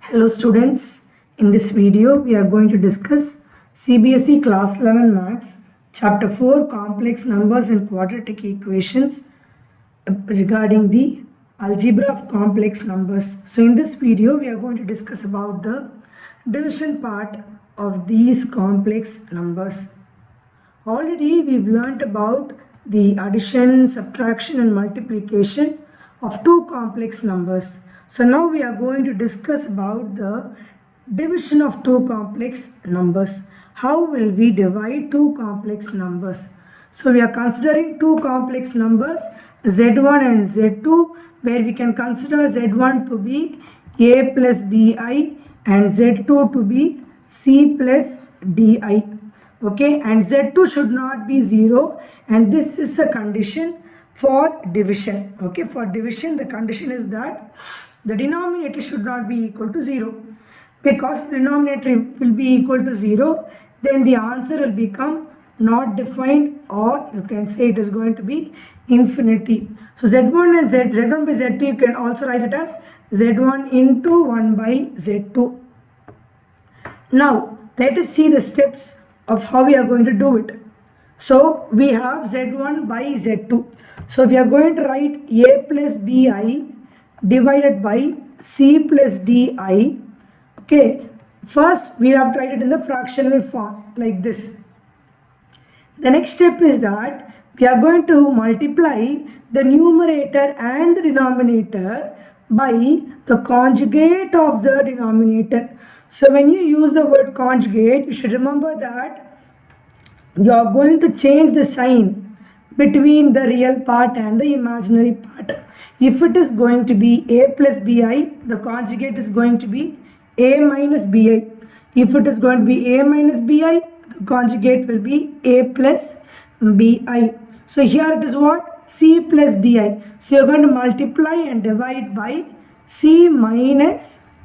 Hello students, in this video we are going to discuss Cbse class 11 maths chapter 4 complex numbers and quadratic equations regarding the algebra of complex numbers. So in this video we are going to discuss about the division part of these complex numbers. Already we've learnt about the addition, subtraction and multiplication of two complex numbers. So now we are going to discuss about the division of two complex numbers. How will we divide two complex numbers? So we are considering two complex numbers z1 and z2, where we can consider z1 to be a plus bi and z2 to be c plus di. Okay, and z2 should not be 0, and this is a condition for division. Okay, for division the condition is that the denominator should not be equal to 0. Because the denominator will be equal to 0, then the answer will become not defined, or you can say it is going to be infinity. So z1 and z1 by z2, you can also write it as z1 into 1 by z2. Now let us see the steps of how we are going to do it. So we have z1 by z2. So we are going to write a plus bi divided by c plus di. Okay, first we have to write it in the fractional form like this. The next step is that we are going to multiply the numerator and the denominator by the conjugate of the denominator. So when you use the word conjugate, you should remember that you are going to change the sign between the real part and the imaginary part. If it is going to be a plus bi, the conjugate is going to be a minus bi. If it is going to be a minus bi, the conjugate will be a plus bi. So here it is what? C plus di. So you are going to multiply and divide by c minus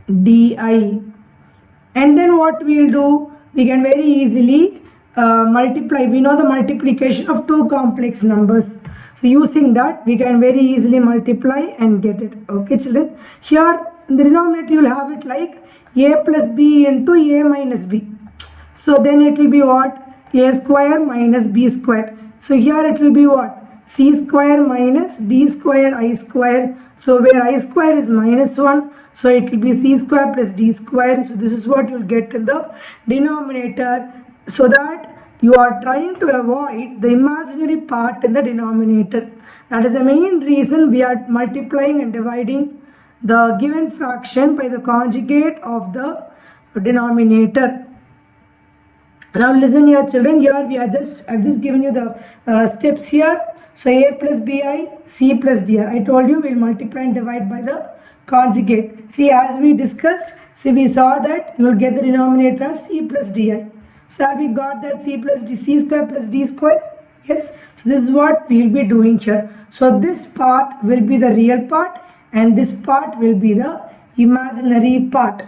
di. And then what we will do? We can very easily multiply. We know the multiplication of two complex numbers. So using that, we can very easily multiply and get it. Okay, children. Here in the denominator, you will have it like a plus b into a minus b. So then it will be what? A square minus b square. So here it will be what? C square minus d square I square. So where I square is minus 1. So it will be c square plus d square. So this is what you will get in the denominator. So that you are trying to avoid the imaginary part in the denominator. That is the main reason we are multiplying and dividing the given fraction by the conjugate of the denominator. Now listen here children, here we are I've just given you the steps here. So a plus bi, c plus di. I told you we'll multiply and divide by the conjugate. See, as we discussed, see, we saw that you will get the denominator as c plus di. So have we got that c plus d, c square plus d square? Yes. So this is what we will be doing here. So this part will be the real part and this part will be the imaginary part.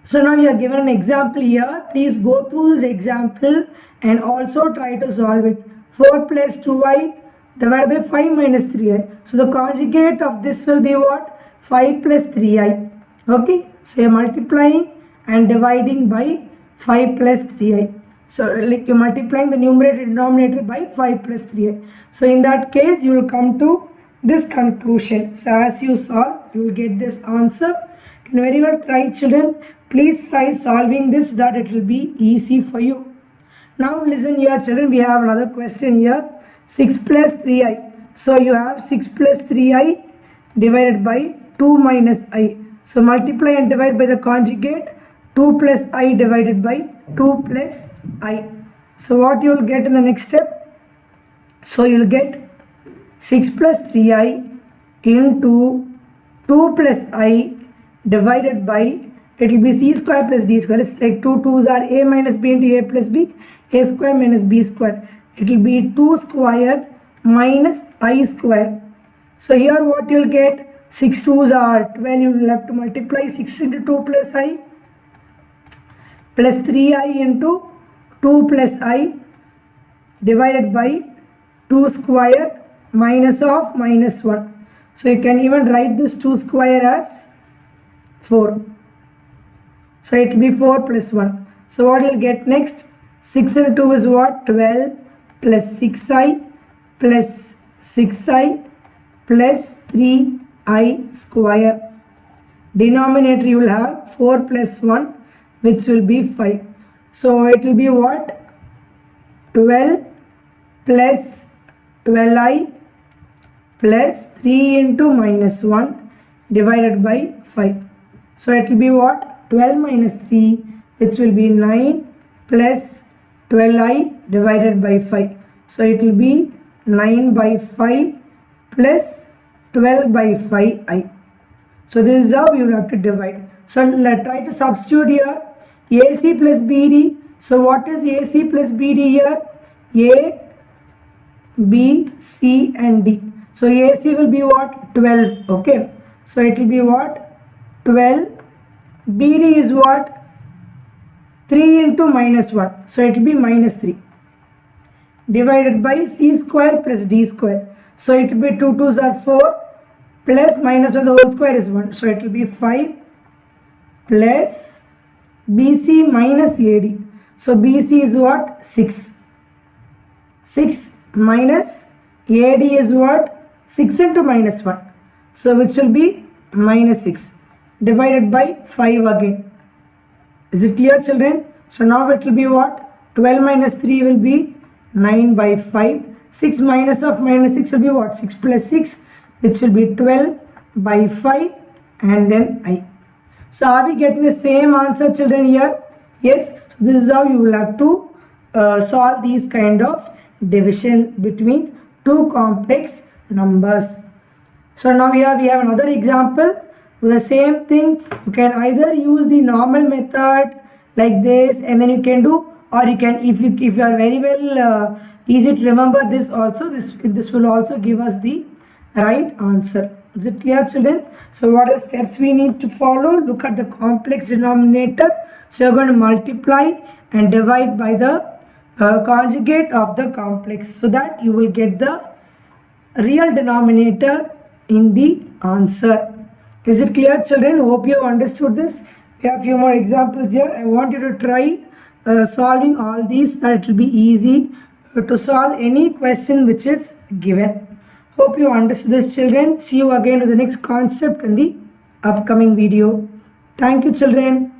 So now you are given an example here. Please go through this example and also try to solve it. 4 plus 2i divided by 5 minus 3i. So the conjugate of this will be what? 5 plus 3i. Okay. So you are multiplying and dividing by 5 plus 3i. So like you are multiplying the numerator and denominator by 5 plus 3i. So in that case you will come to this conclusion. So as you solve, you will get this answer. You can very well try, children. Please try solving this so that it will be easy for you. Now listen here children, we have another question here. 6 plus 3i. So you have 6 plus 3i divided by 2 minus i. So multiply and divide by the conjugate. 2 plus I divided by 2 plus I. So what you will get in the next step? So you will get 6 plus 3I into 2 plus I divided by, it will be c square plus d square. It's like 2 2's are a minus b into a plus b, a square minus b square. It will be 2 square minus I square. So here what you will get? 6 2's are 12. You will have to multiply 6 into 2 plus I plus 3i into 2 plus I divided by 2 square minus of minus 1. So you can even write this 2 square as 4. So it will be 4 plus 1. So what will get next? 6 and 2 is what? 12 plus 6i plus 6i plus 3i square. Denominator you will have 4 plus 1, which will be 5. So it will be what? 12 plus 12i plus 3 into minus 1 divided by 5. So it will be what? 12 minus 3, which will be 9 plus 12i divided by 5. So it will be 9 by 5 plus 12 by 5i. So this is how you will have to divide. So let's try to substitute here AC plus BD. So what is AC plus BD here? A, B, C and D. So AC will be what? 12. Okay. So it will be what? 12. BD is what? 3 into minus 1. So it will be minus 3. Divided by C square plus D square. So it will be 2 2s are 4. Plus minus 1 the whole square is 1. So it will be 5 plus BC minus AD. So BC is what? 6. 6 minus AD is what? 6 into minus 1. So which will be minus 6. Divided by 5 again. Is it clear, children? So now it will be what? 12 minus 3 will be 9 by 5. 6 minus of minus 6 will be what? 6 plus 6, which will be 12 by 5 and then I. So are we getting the same answer, children, here? Yes. So this is how you will have to solve these kind of division between two complex numbers. So now here we have another example. The same thing, you can either use the normal method like this and then you can do, or you can, if you are very well easy to remember this also, this will also give us the right answer. Is it clear, children? So what are the steps we need to follow? Look at the complex denominator. So you're going to multiply and divide by the conjugate of the complex, so that you will get the real denominator in the answer. Is it clear, children? Hope you have understood this. We have a few more examples here. I want you to try solving all these, that it will be easy to solve any question which is given. Hope you understood this, children. See you again with the next concept in the upcoming video. Thank you, children.